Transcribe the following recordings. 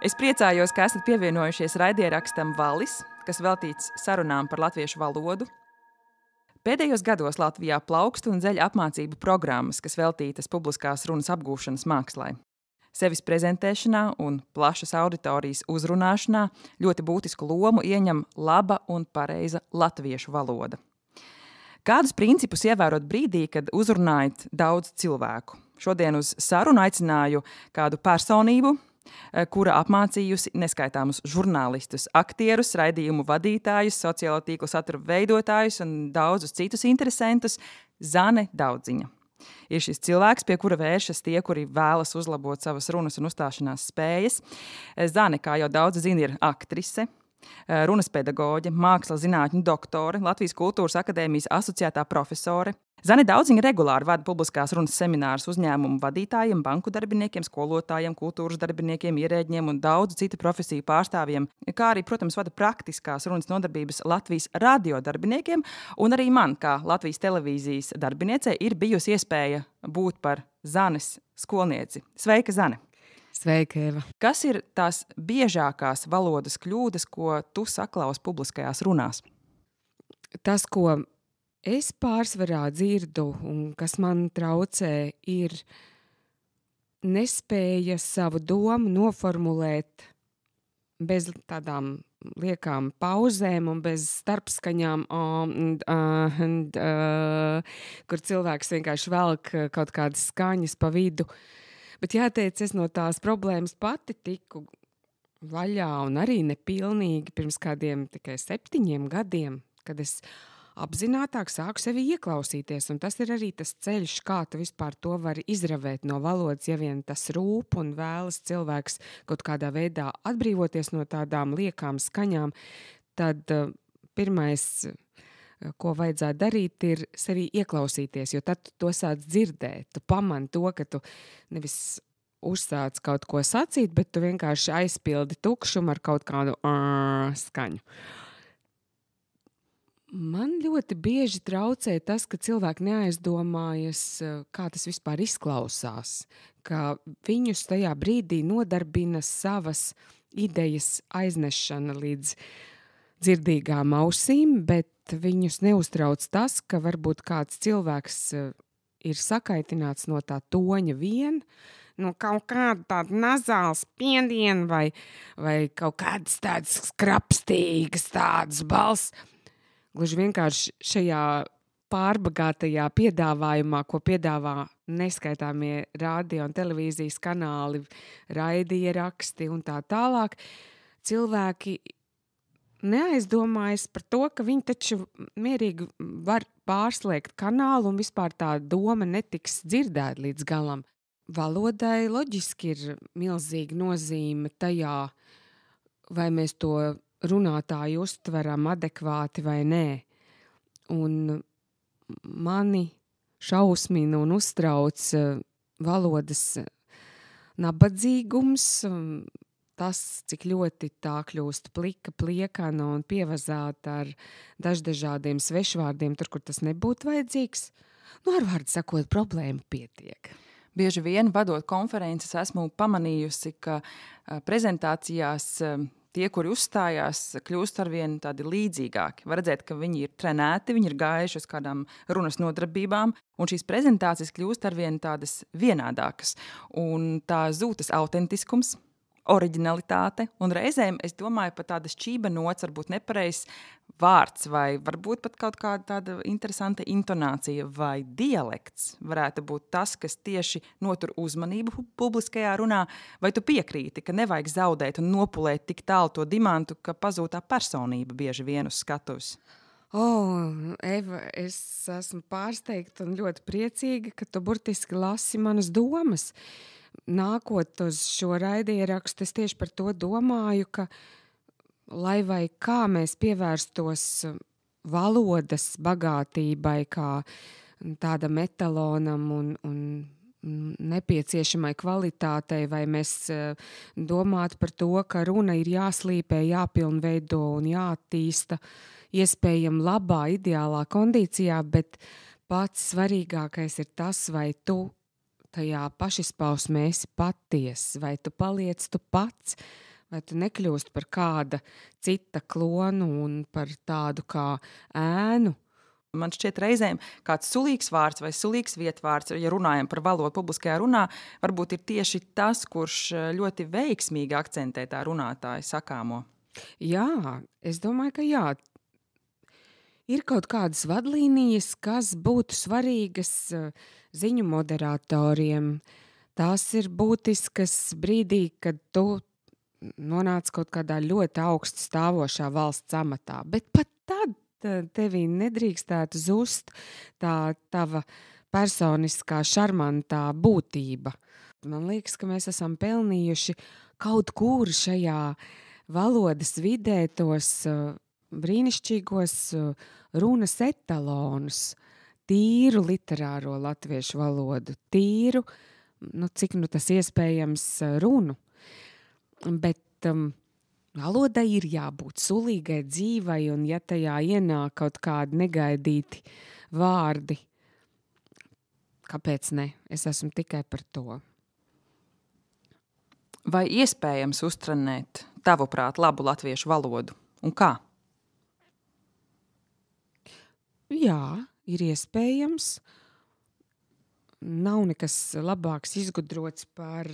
Es priecājos, ka esat pievienojušies raidierakstam Valis, kas veltīts sarunām par latviešu valodu. Pēdējos gados Latvijā plaukst un dzeļ apmācību programmas, kas veltītas publiskās runas apgūšanas mākslai. Sevis prezentēšanā un plašas auditorijas uzrunāšanā ļoti būtisku lomu ieņem laba un pareiza latviešu valoda. Kādus principus ievērot brīdī, kad uzrunājat daudz cilvēku? Šodien uz sarunu aicināju kādu personību, kura apmācījusi neskaitāmus žurnālistus, aktierus, raidījumu vadītājus, sociālo tīklu satura veidotājus un daudzus citus interesantus – Zane Daudziņa. Ir šis cilvēks, pie kura vēršas tie, kuri vēlas uzlabot savas runas un uzstāšanās spējas. Zane, kā jau daudzi zina, ir aktrise, runas pedagoģe, mākslas zinātņu doktore, Latvijas Kultūras akadēmijas asociētā profesore. Zane Daudziņa regulāri vada publiskās runas seminārus uzņēmumu vadītājiem, banku darbiniekiem, skolotājiem, kultūras darbiniekiem, ierēģiem un daudzu citu profesiju pārstāvjiem, kā arī, protams, vada praktiskās runas nodarbības Latvijas radio darbiniekiem, un arī man, kā Latvijas televīzijas darbiniecei, ir bijusi iespēja būt par Zanes skolnieci. Sveika, Zane! Sveika, Eva! Kas ir tās biežākās valodas kļūdas, ko tu saklaus publiskajās runās? Tas, ko es pārsvarā dzirdu un kas man traucē, ir nespēja savu domu noformulēt bez tādām liekām pauzēm un bez starpskaņām, kur cilvēks vienkārši velk kaut kādas skaņas pa vidu. Bet jāteic, es no tās problēmas pati tiku vaļā un arī nepilnīgi pirms kādiem tikai 7 gadiem, kad es apzinātāk sāku sevi ieklausīties, un tas ir arī tas ceļš, kā tu vispār to vari izravēt no valodas, ja vien tas rūp un vēlas cilvēks kaut kādā veidā atbrīvoties no tādām liekām skaņām, tad pirmais, ko vajadzētu darīt, ir sevi ieklausīties, jo tad tu to sāc dzirdēt, tu pamani to, ka tu nevis uzsāc kaut ko sacīt, bet tu vienkārši aizpildi tukšumu ar kaut kādu skaņu. Man ļoti bieži traucē tas, ka cilvēki neaizdomājas, kā tas vispār izklausās, ka viņus tajā brīdī nodarbina savas idejas aiznešana līdz dzirdīgām ausīm, bet viņus neuztrauc tas, ka varbūt kāds cilvēks ir sakaitināts no tā toņa vien, no kaut kāda tāda nazāla spiediena vai kaut kādas tādas skrapstīgas tādas balss. Gluži vienkārši šajā pārbagātajā piedāvājumā, ko piedāvā neskaitāmie radio un televīzijas kanāli, raidieraksti un tā tālāk, cilvēki neaizdomājas par to, ka viņi taču mierīgi var pārslēgt kanālu un vispār tā doma netiks dzirdēta līdz galam. Valodai loģiski ir milzīga nozīme tajā, vai mēs to runātāju uztveram adekvāti vai nē. Un mani šausmina un uztrauc valodas nabadzīgums, tas, cik ļoti tā kļūst plika, pliekana un pievazāta ar dažādiem svešvārdiem, tur, kur tas nebūtu vajadzīgs. Ar vārdu sakot, problēma pietiek. Bieži vien, vadot konferences, esmu pamanījusi, ka prezentācijās tie, kuri uzstājās, kļūst arvien tādi līdzīgāki. Var redzēt, ka viņi ir trenēti, viņi ir gājuši uz kādām runas nodarbībām, un šīs prezentācijas kļūst arvien tādas vienādākas. Un tā zūtas autentiskums, oriģinalitāte, un reizēm, es domāju, pat tāda šķība nots, varbūt nepareizs vārds, vai varbūt pat kaut kāda tāda interesanta intonācija vai dialekts varētu būt tas, kas tieši notur uzmanību publiskajā runā, vai tu piekrīti, ka nevajag zaudēt un nopulēt tik tālu to dimantu, ka pazūd tā personība bieži vien uz skatuves? Eva, es esmu pārsteigta un ļoti priecīga, ka tu burtiski lasi manas domas. Nākot uz šo raidierakstu, es tieši par to domāju, ka lai vai kā mēs pievērstos valodas bagātībai, kā tādam etalonam un nepieciešamai kvalitātei, vai mēs domātu par to, ka runa ir jāslīpē, jāpilnveido un jāattīsta iespējami labā, ideālā kondīcijā, bet pats svarīgākais ir tas, vai tu tajā pašizpausmē esi paties, vai tu paliec tu pats, Vai tu nekļūst par kāda cita klonu un par tādu kā ēnu? Man šķiet, reizēm kāds sulīgs vārds vai sulīgs vietvārds, ja runājam par valodu publiskajā runā, varbūt ir tieši tas, kurš ļoti veiksmīgi akcentē tā runātāja sakāmo. Jā, es domāju, ka jā. Ir kaut kādas vadlīnijas, kas būtu svarīgas ziņu moderatoriem. Tās ir būtiskas brīdī, kad tu nonāc kaut kādā ļoti augstu stāvošā valsts amatā. Bet pat tad tevī nedrīkstētu zust tā tava personiskā šarmantā būtība. Man liekas, ka mēs esam pelnījuši kaut kur šajā valodas vidē tos brīnišķīgos runas etalonus, tīru literāro latviešu valodu, tīru, cik tas iespējams runu. Bet valodai ir jābūt sulīgai, dzīvai, un ja tajā ienāk kaut kādi negaidīti vārdi, kāpēc ne? Es esmu tikai par to. Vai iespējams uztrenēt, tavuprāt, labu latviešu valodu? Un kā? Jā, ir iespējams. Nav nekas labāks izgudrots par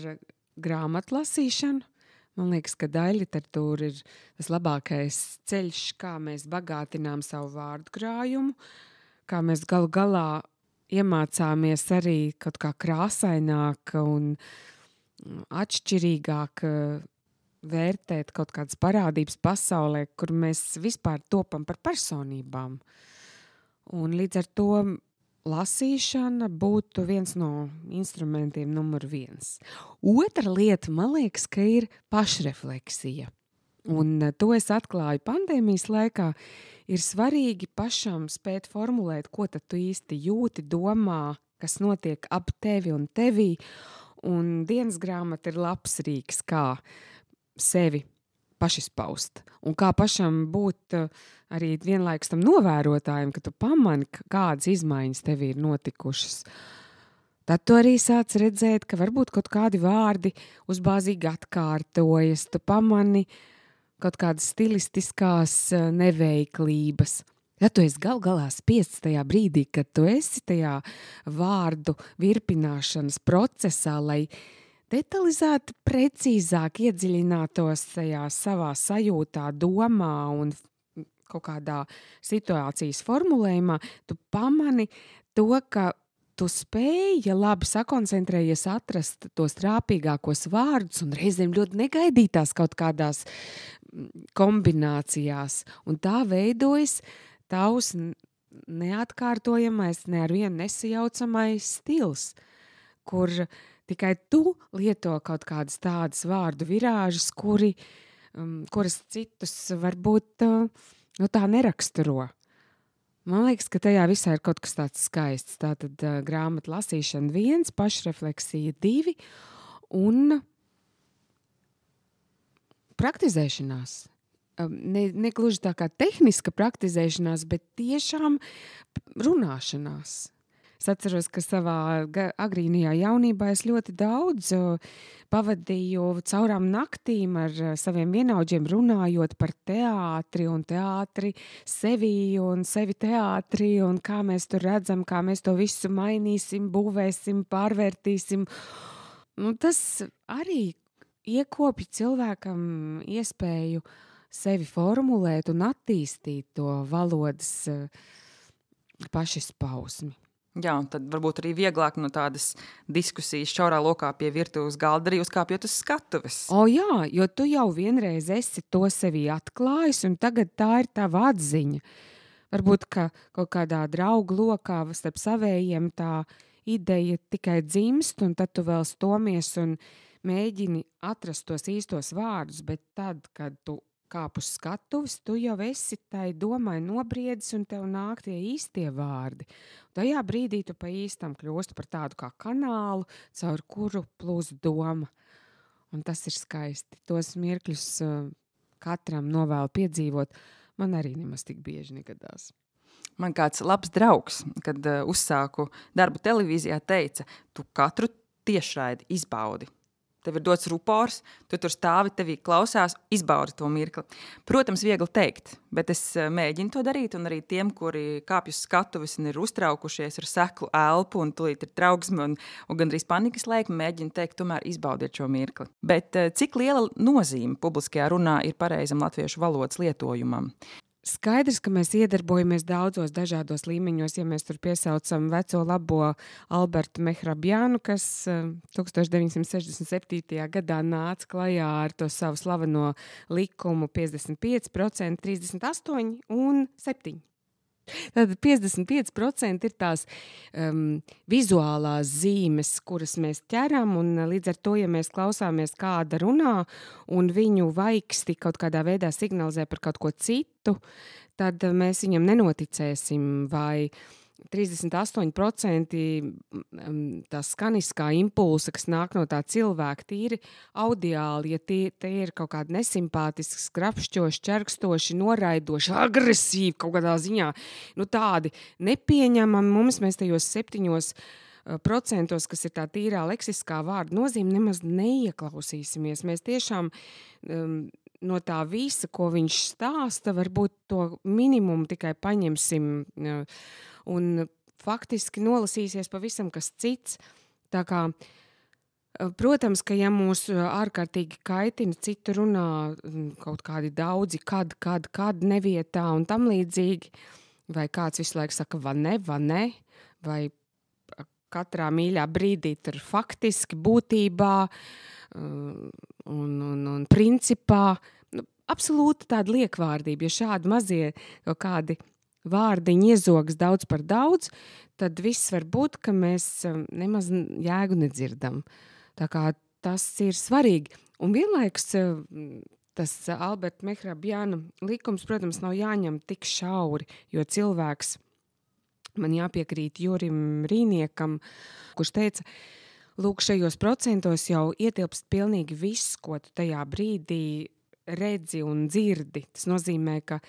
grāmatlasīšanu. Man liekas, ka daļliteratūra ir tas labākais ceļš, kā mēs bagātinām savu vārdu krājumu, kā mēs galu galā iemācāmies arī kaut kā krāsaināk un atšķirīgāk vērtēt kaut kādas parādības pasaulē, kur mēs vispār topam par personībām. Un līdz ar to lasīšana būtu viens no instrumentiem numur 1. Otra lieta, man liekas, ka ir pašrefleksija. Un to es atklāju pandēmijas laikā. Ir svarīgi pašam spēt formulēt, ko tad tu īsti jūti, domā, kas notiek ap tevi un tevī. Un dienas grāmata ir labs rīks, kā sevi pašizpaust. Un kā pašam būt arī vienlaikus tam novērotājiem, ka tu pamani, kādas izmaiņas tev ir notikušas. Tad tu arī sāc redzēt, ka varbūt kaut kādi vārdi uzbāzīgi atkārtojas, tu pamani kaut kādas stilistiskās neveiklības. Ja tu esi gal galā spiests tajā brīdī, kad tu esi tajā vārdu virpināšanas procesā, lai detalizēti, precīzāk iedziļinātos tajā savā sajūtā, domā un kaut kādā situācijas formulējumā, tu pamani to, ka tu spēji, ja labi sakoncentrējies, atrast tos trāpīgākos vārdus un reizēm ļoti negaidītās kaut kādās kombinācijās. Un tā veidojas tavs neatkārtojamais, ne ar vienu nesajaucamais stils, kur tikai tu lieto kaut kādas tādas vārdu virāžas, kuras citus varbūt tā neraksturo. Man liekas, ka tajā visā ir kaut kas tāds skaists. Tātad grāmatu lasīšana 1, pašrefleksija 2 un praktizēšanās. Ne gluži tā kā tehniska praktizēšanās, bet tiešām runāšanās. Es atceros, ka savā agrīnajā jaunībā es ļoti daudz pavadīju caurām naktīm ar saviem vienaudžiem runājot par teātri un teātri sevī un sevi teātri un kā mēs tur redzam, kā mēs to visu mainīsim, būvēsim, pārvērtīsim. Tas arī iekopja cilvēkam iespēju sevi formulēt un attīstīt to valodas pašizpausmi. Jā, un tad varbūt arī vieglāk no tādas diskusijas šaurā lokā pie virtuves galda arī uzkāpjot uz skatuves. Jā, jo tu jau vienreiz esi to sevī atklājis, un tagad tā ir tava atziņa. Varbūt, ka kaut kādā draugu lokā starp savējiem tā ideja tikai dzimst, un tad tu vēl stomies un mēģini atrast tos īstos vārdus, bet tad, kad tu kāp uz skatuves, tu jau esi tai domai nobriedis un tev nāk tie īstie vārdi. Tajā brīdī tu pa īstam kļūsti par tādu kā kanālu, caur kuru plūst doma. Un tas ir skaisti. Tos mirkļus katram novēlu piedzīvot. Man arī nemaz tik bieži negadās. Man kāds labs draugs, kad uzsāku darbu televīzijā, teica, tu katru tiešraidi izbaudi. tev ir dots rupors, tu tur stāvi, tevī klausās, izbaudi to mirkli. Protams, viegli teikt, bet es mēģinu to darīt, un arī tiem, kuri kāpj uz skatuves un ir uztraukušies ar seklu elpu, un tūlīt ir trauksme un gandrīz panikas lēkme, mēģinu teikt, tomēr izbaudiet šo mirkli. Bet cik liela nozīme publiskajā runā ir pareizam latviešu valodas lietojumam? Skaidrs, ka mēs iedarbojamies daudzos dažādos līmeņos, ja mēs tur piesaucam veco labo Albertu Mehrabjānu, kas 1967. gadā nāca klajā ar to savu slaveno likumu 55%, 38% un 7%. Tad 55% ir tās vizuālās zīmes, kuras mēs ķeram, un līdz ar to, ja mēs klausāmies kāda runā, un viņu vaiksti kaut kādā veidā signalizē par kaut ko citu, tad mēs viņam nenoticēsim, vai 38% tā skaniskā impulsa, kas nāk no tā cilvēka, tīri audiāli, ja tie ir kaut kādi nesimpātiski, skrapšķoši, čerkstoši, noraidoši, agresīvi kaut kādā ziņā, tādi nepieņemami mums, mēs tajos 7%, kas ir tā tīrā leksiskā vārda nozīme, nemaz neieklausīsimies. Mēs tiešām no tā visa, ko viņš stāsta, varbūt to minimumu tikai paņemsim un faktiski nolasīsies pavisam kas cits. Tā kā, protams, ka ja mūs ārkārtīgi kaitina citu runā kaut kādi daudzi, kad nevietā un tam līdzīgi, vai kāds visu laiku saka va ne, vai katrā mīļā brīdī tur faktiski būtībā un principā, absolūti tāda liekvārdība, ja šādi mazie kaut kādi vārdiņi iezogas daudz par daudz, tad viss var būt, ka mēs nemaz jēgu nedzirdam. Tā kā tas ir svarīgi. Un vienlaikus tas Alberta Mehrabjāna likums, protams, nav jāņem tik šauri, jo cilvēks, man jāpiekrīt Jurim Rīniekam, kurš teica, lūk, šajos procentos jau ietilpst pilnīgi viss, ko tu tajā brīdī redzi un dzirdi. Tas nozīmē, ka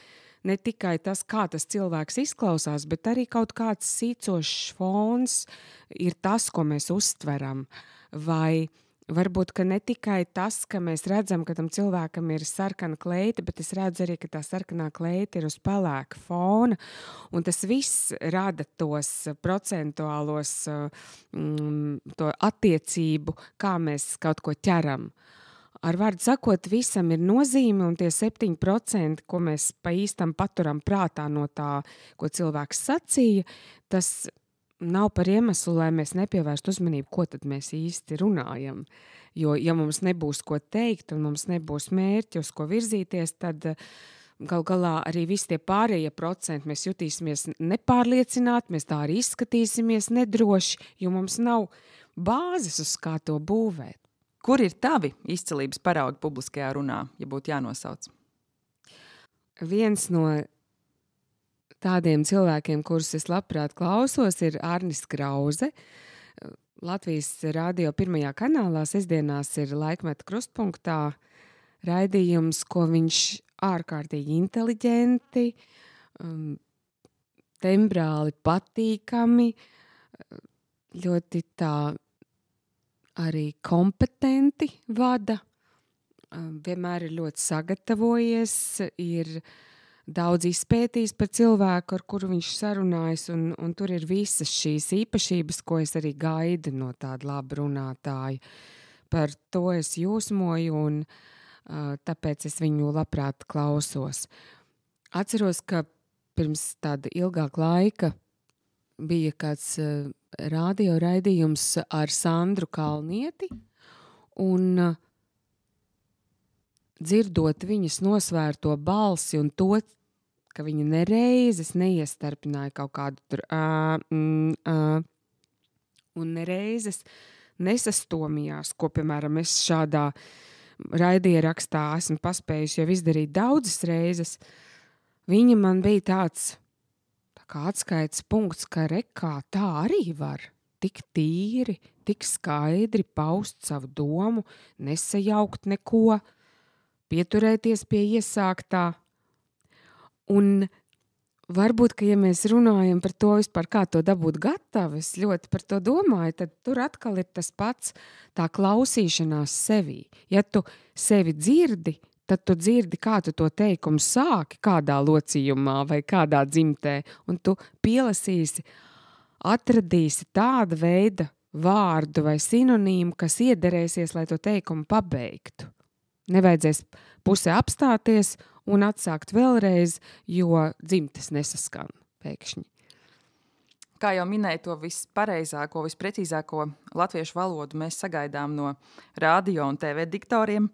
ne tikai tas, kā tas cilvēks izklausās, bet arī kaut kāds sīcošs fons ir tas, ko mēs uztveram. Vai varbūt, ka ne tikai tas, ka mēs redzam, ka tam cilvēkam ir sarkana kleita, bet es redzu arī, ka tā sarkanā kleita ir uz pelēka fona, un tas viss rada tos procentuālos to attiecību, kā mēs kaut ko ķeram. Ar vārdu sakot, visam ir nozīme, un tie 7%, ko mēs pa īstam paturam prātā no tā, ko cilvēks sacīja, tas nav par iemeslu, lai mēs nepievērstu uzmanību, ko tad mēs īsti runājam. Jo, ja mums nebūs ko teikt, un mums nebūs mērķi, uz ko virzīties, tad gal galā arī visi tie pārējie procenti mēs jutīsimies nepārliecināti, mēs tā arī izskatīsimies nedroši, jo mums nav bāzes, uz kā to būvēt. Kur ir tavi izcilības paraugi publiskajā runā, ja būtu jānosauc? Viens no tādiem cilvēkiem, kurus es labprāt klausos, ir Arnis Krauze. Latvijas radio 1. kanālā sestdienās ir Laikmeta krustpunktā raidījums, ko viņš ārkārtīgi inteliģenti, tembrāli patīkami, ļoti tā arī kompetenti vada, vienmēr ir ļoti sagatavojies, ir daudz izpētījis par cilvēku, ar kuru viņš sarunājas, un tur ir visas šīs īpašības, ko es arī gaidu no tāda laba runātāja. Par to es jūsmoju, un tāpēc es viņu labprāt klausos. Atceros, ka pirms tāda ilgāka laika bija kāds radio raidījums ar Sandru Kalnieti, un dzirdot viņas nosvērto balsi un to, ka viņa nereizes neiestarpināja kaut kādu tur un nereizes nesastomījās, ko, piemēram, es šādā raidierakstā esmu paspējusi jau izdarīt daudzas reizes. Viņa man bija tāds kā atskaites punkts, ka rekā tā arī var tik tīri, tik skaidri paust savu domu, nesajaukt neko, pieturēties pie iesāktā. Un Varbūt, ka ja mēs runājam par to vispār, kā to dabūt gatavu, es ļoti par to domāju, tad tur atkal ir tas pats tā klausīšanās sevī. Ja tu sevi dzirdi, tad tu dzirdi, kā tu to teikumu sāki, kādā locījumā vai kādā dzimtē, un tu pielasīsi, atradīsi tāda veida vārdu vai sinonīmu, kas iederēsies, lai to teikumu pabeigtu. Nevajadzēs pusē apstāties un atsākt vēlreiz, jo dzimtes nesaskan pēkšņi. Kā jau minēju, to vispareizāko, visprecīzāko latviešu valodu mēs sagaidām no radio un TV diktoriem.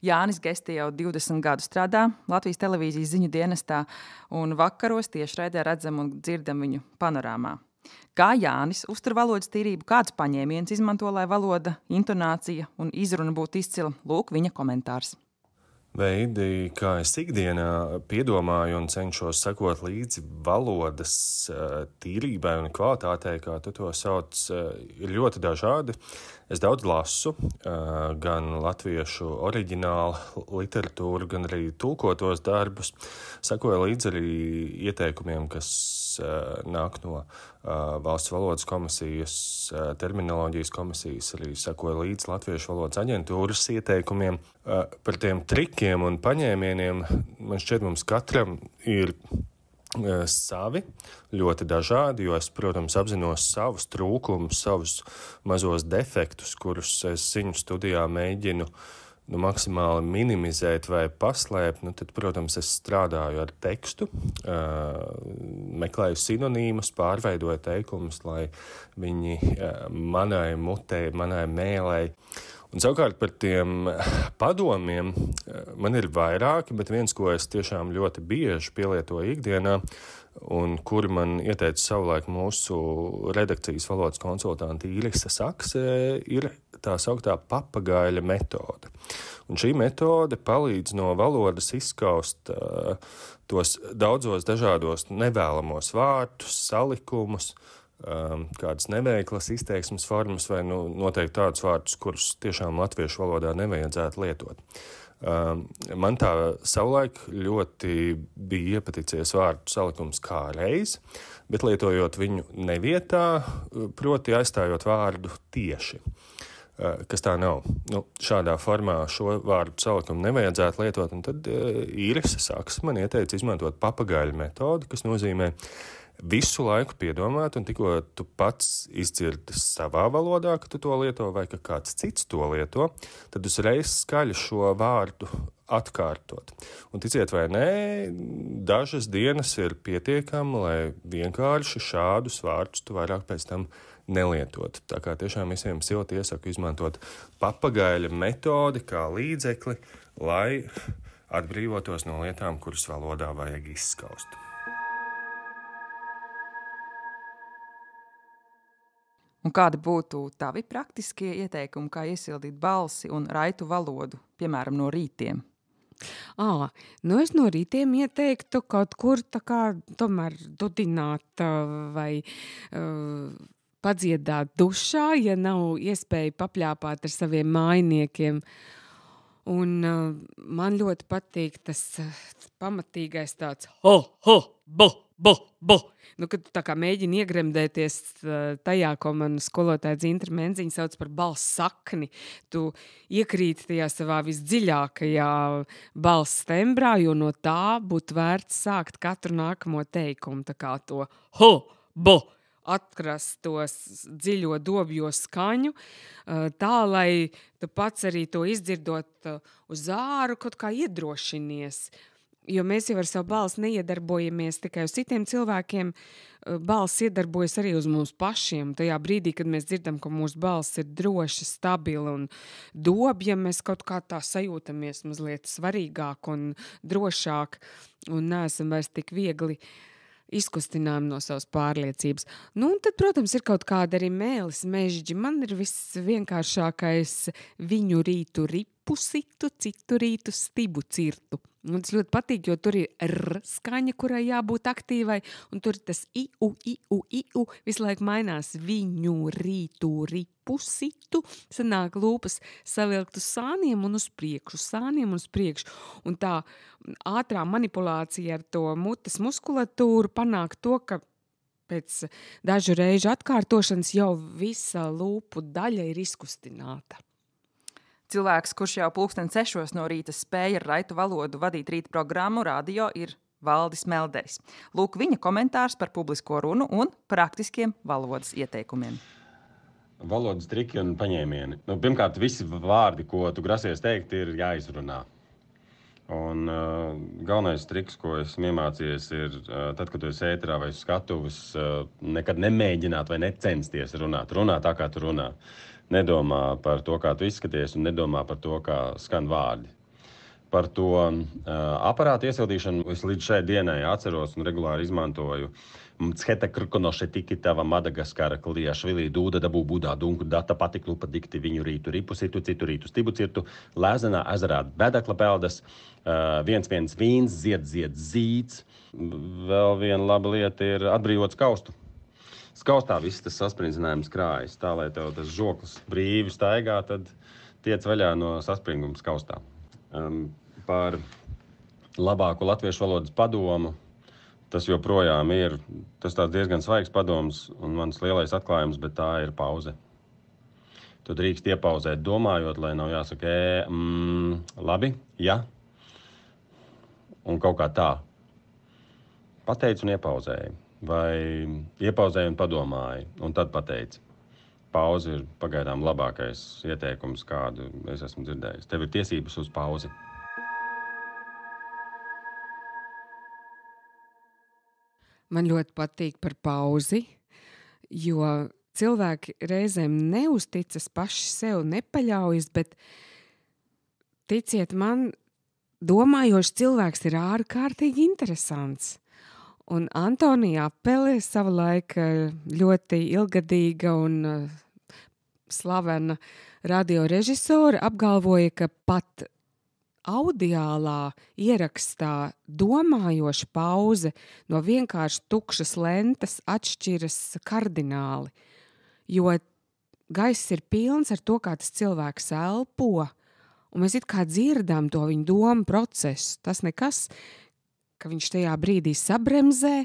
Jānis Gesti jau 20 gadu strādā Latvijas televīzijas ziņu dienestā, un vakaros tiešraidē redzam un dzirdam viņu panorāmā. Kā Jānis uztur valodas tīrību, kāds paņēmiens izmanto, lai valoda, intonācija un izruna būtu izcila? Lūk, viņa komentārs. Veidi, kā es ikdienā piedomāju un cenšos sekot līdzi valodas tīrībai un kvalitātei, kā tu to sauc, ir ļoti dažādi. Es daudz lasu, gan latviešu oriģinālu literatūru, gan arī tulkotos darbus. Sekoju līdzi arī ieteikumiem, kas nāk no Valsts valodas komisijas, terminoloģijas komisijas, arī sekoju līdzi Latviešu valodas aģentūras ieteikumiem. Par tiem trikiem un paņēmieniem man šķiet mums katram ir savi, ļoti dažādi, jo es, protams, apzinos savus trūkumus, savus mazos defektus, kurus es ziņu studijā mēģinu maksimāli minimizēt vai paslēpt. Tad, protams, es strādāju ar tekstu, meklēju sinonīmus, pārveidoju teikumus, lai viņi manai mutei, manai mēlei. Un savukārt par tiem padomiem man ir vairāki, bet viens, ko es tiešām ļoti bieži pielietoju ikdienā, un kuri man ieteica savulaik mūsu redakcijas valodas konsultanti Ilise Sakse, ir tā sauktā papagaļa metode. Un šī metode palīdz no valodas izskaust tos daudzos dažādos nevēlamos vārdus, salikumus, kādas neveiklas izteiksmes formas vai noteikti tādus vārdus, kurus tiešām latviešu valodā nevajadzētu lietot. Man tā savulaik ļoti bija iepaticies vārdu salikums kā reiz, bet lietojot viņu nevietā, proti aizstājot vārdu tieši, kas tā nav. Šādā formā šo vārdu salikumu nevajadzētu lietot, un tad Ilise Sakse man ieteica izmantot papagaļu metodi, kas nozīmē visu laiku piedomāt, un tikko tu pats izdzirdi savā valodā, ka tu to lieto, vai ka kāds cits to lieto, tad uzreiz skaļi šo vārdu atkārtot. Un ticiet vai nē, dažas dienas ir pietiekami, lai vienkārši šādus vārdus tu vairāk pēc tam nelietot. Tā kā tiešām visiem silti iesaku izmantot papagaļa metodi kā līdzekli, lai atbrīvotos no lietām, kuras valodā vajag izskaust. Un kādi būtu tavi praktiskie ieteikumi, kā iesildīt balsi un raitu valodu, piemēram, no rītiem? Es no rītiem ieteiktu kaut kur tā kā tomēr dudināt vai padziedāt dušā, ja nav iespēja papļāpāt ar saviem mājiniekiem. Un man ļoti patīk tas pamatīgais tāds ho, bo, bo, bo. Kad tu tā kā mēģini iegremdēties tajā, ko man skolotāja Dzintra Menziņa sauc par balss sakni, tu iekrīti tajā savā visdziļākajā balss tembrā, jo no tā būtu vērts sākt katru nākamo teikumu, tā kā to ho, bo, atrast to dziļo dobjo skaņu, tā, lai tu pats arī to izdzirdot uz āru kaut kā iedrošinies. Jo mēs jau ar savu balsi neiedarbojamies tikai uz citiem cilvēkiem, balss iedarbojas arī uz mums pašiem. Tajā brīdī, kad mēs dzirdam, ka mūsu balss ir droša, stabila un dobja, mēs kaut kā tā sajūtamies mazliet svarīgāk un drošāk un neesam vairs tik viegli izkustinājumi no savas pārliecības. Un tad, protams, ir kaut kāda arī mēlis mežģi. Man ir visvienkāršākais viņu rītu ripu ripu situ, citu rītu stibu cirtu. Un tas ļoti patīk, jo tur ir r skaņa, kurai jābūt aktīvai, un tur tas iu, visu laiku mainās viņu rītu, ripu situ, sanāk lūpas savilkt uz sāniem un uz priekšu, un tā ātrā manipulācija ar to mutes muskulatūru panāk to, ka pēc dažu reižu atkārtošanas jau visa lūpu daļa ir izkustināta. Cilvēks, kurš jau 6:00 no rīta spēja ar raitu valodu vadīt rīta programmu radio, ir Valdis Melderis. Lūk viņa komentārs par publisko runu un praktiskiem valodas ieteikumiem. Valodas triki un paņēmieni. Pirmkārt, visi vārdi, ko tu grasies teikt, ir jāizrunā. Un galvenais triks, ko esmu iemācījies, ir tad, kad tu esi ēterā vai skatuves, nekad nemēģināt vai necensties runāt. Runā tā, kā tu runā. Nedomā par to, kā tu izskaties, un nedomā par to, kā skan vārdi. Par to aparātu iesildīšanu es līdz šai dienai atceros un regulāri izmantoju. Mtsketa krkonoše tiki tava Madagaskara klijašvili dūda dabū budā dunku data patiklu padikti viņu rītu ripu situ, citu rītu stibu cirtu, lēzenā ezerā bedakla peldas, 1-1 vīns, zied zīds. Vēl viena laba lieta ir atbrīvot skaustu. Skaustā viss tas saspringzinājums krājas, tā lai tev tas žoklis brīvi staigā, tad tiec vaļā no saspringuma skaustā. Par labāku latviešu valodas padomu, tas joprojām ir, tas tāds diezgan svaigs padoms un mans lielais atklājums, bet tā ir pauze. Tu drīkst iepauzēt domājot, lai nav jāsaka labi, ja, un kaut kā tā. Pateicu un iepauzēju. Vai iepauzēju un padomāju, un tad pateici. Pauze ir pagaidām labākais ieteikums, kādu es esmu dzirdējis. Tev ir tiesības uz pauzi. Man ļoti patīk par pauzi, jo cilvēki reizēm neuzticas paši sev, nepaļaujas, bet ticiet man, domājošs cilvēks ir ārkārtīgi interesants. Un Antonija Apele, savulaik ļoti ilgadīga un slavena radiorežisore, apgalvoja, ka pat audiālā ierakstā domājoša pauze no vienkārši tukšas lentes atšķiras kardināli, jo gaiss ir pilns ar to, kā tas cilvēks elpo, un mēs it kā dzirdam to viņa domu procesu. Tas nekas, ka viņš tajā brīdī sabremzē,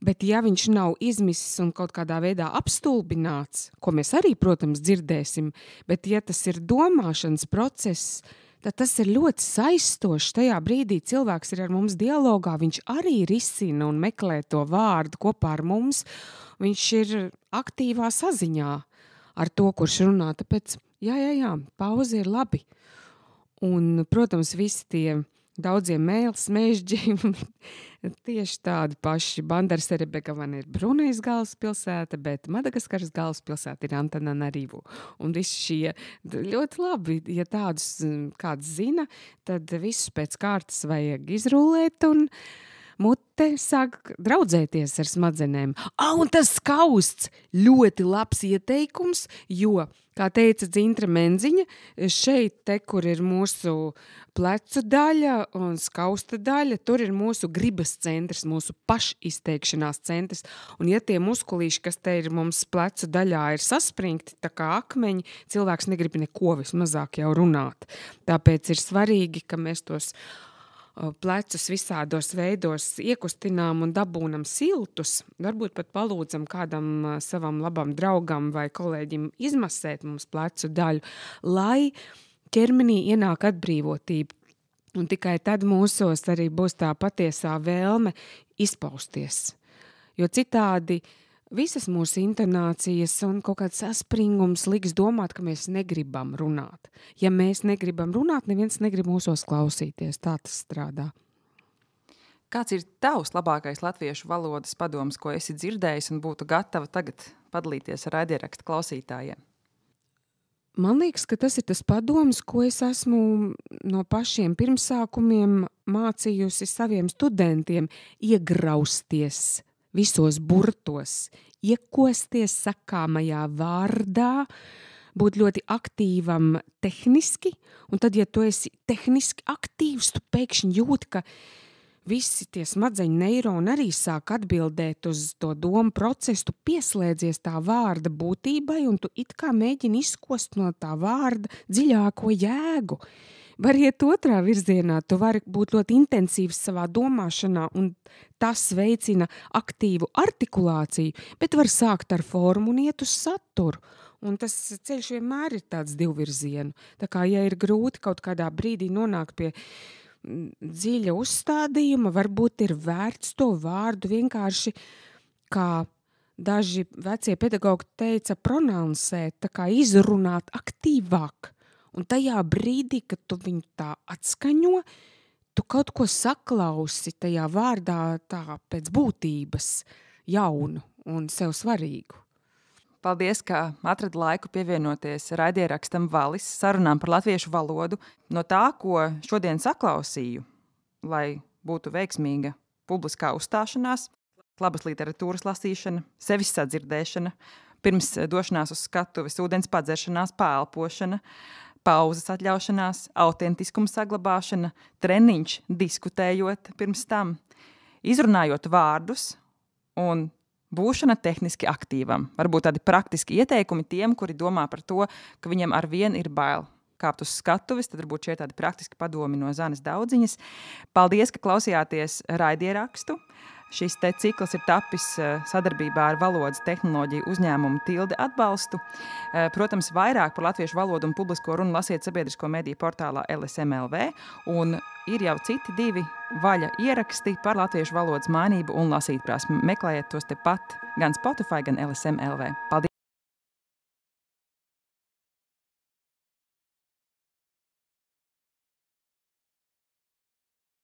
bet ja viņš nav izmisis un kaut kādā veidā apstulbināts, ko mēs arī, protams, dzirdēsim, bet ja tas ir domāšanas process, tad tas ir ļoti saistošs. Tajā brīdī cilvēks ir ar mums dialogā, viņš arī risina un meklē to vārdu kopā ar mums. Viņš ir aktīvā saziņā ar to, kurš runā. Tāpēc, jā, pauze ir labi. Un, protams, visi tie daudzie mēls, mežģi, tieši tādi paši. Bandaras Erebegavana ir Brunejas galvaspilsēta, bet Madagaskaras galvaspilsēta ir Antananarivu. Un visi šie ļoti labi, ja tādus kāds zina, tad visus pēc kārtas vajag izrūlēt un mute sāk draudzēties ar smadzenēm. Un tas skausts! Ļoti labs ieteikums, jo, kā teica Dzintra Menziņa, šeit te, kur ir mūsu plecu daļa un skausta daļa, tur ir mūsu gribas centrs, mūsu pašizteikšanās centrs. Un ja tie muskulīši, kas te ir mums plecu daļā, ir saspringti, tā kā akmeņi, cilvēks negrib neko vismazāk jau runāt. Tāpēc ir svarīgi, ka mēs tos plecus visādos veidos iekustinām un dabūnam siltus, varbūt pat palūdzam kādam savam labam draugam vai kolēģim izmasēt mums plecu daļu, lai ķermenī ienāk atbrīvotība. Un tikai tad mūsos arī būs tā patiesā vēlme izpausties. Jo citādi visas mūsu intonācijas un kaut kāds saspringums liks domāt, ka mēs negribam runāt. Ja mēs negribam runāt, neviens negrib mūsos klausīties. Tā tas strādā. Kāds ir tavs labākais latviešu valodas padoms, ko esi dzirdējis un būtu gatava tagad padalīties ar raidierakstu klausītājiem? Man liekas, ka tas ir tas padoms, ko es esmu no pašiem pirmsākumiem mācījusi saviem studentiem iegrausties visos burtos, iekosties sakāmajā vārdā, būt ļoti aktīvam tehniski, un tad, ja tu esi tehniski aktīvs, tu pēkšņi jūti, ka visi tie smadzeņu neironi arī sāk atbildēt uz to domu procesu, tu pieslēdzies tā vārda būtībai, un tu it kā mēģini izkost no tā vārda dziļāko jēgu. Var iet otrā virzienā, tu vari būt ļoti intensīvs savā domāšanā, un tas veicina aktīvu artikulāciju, bet var sākt ar formu un iet uz saturu. Un tas ceļš vienmēr ir tāds divvirzienu. Tā kā, ja ir grūti kaut kādā brīdī nonākt pie dziļa uzstādījuma, varbūt ir vērts to vārdu vienkārši, kā daži vecie pedagogi teica, pronounsēt, tā kā izrunāt aktīvāk. Un tajā brīdī, kad tu viņu tā atskaņo, tu kaut ko saklausi tajā vārdā tā pēc būtības jaunu un sev svarīgu. Paldies, ka atradi laiku pievienoties raidierakstam Valis sarunām par latviešu valodu. No tā, ko šodien saklausīju, lai būtu veiksmīga publiskā uzstāšanās, labas literatūras lasīšana, sevis sadzirdēšana, pirms došanās uz skatuves ūdens padzeršanās, paelpošana, pauzes atļaušanās, autentiskuma saglabāšana, treniņš diskutējot pirms tam, izrunājot vārdus un būšana tehniski aktīvam. Varbūt tādi praktiski ieteikumi tiem, kuri domā par to, ka viņiem ar vienu ir bail kāpt uz skatuves, tad varbūt šie tādi praktiski padomi no Zanes Daudziņas. Paldies, ka klausījāties raidierakstu. Šis te cikls ir tapis sadarbībā ar valodas tehnoloģiju uzņēmumu Tilde atbalstu. Protams, vairāk par latviešu valodu un publisko runu lasiet sabiedrisko mediju portālā LSM.LV, un ir jau citi 2 vaļa ieraksti par latviešu valodas mainību un lasītprasmi. Meklējiet tos tepat gan Spotify, gan LSM.LV. Paldies!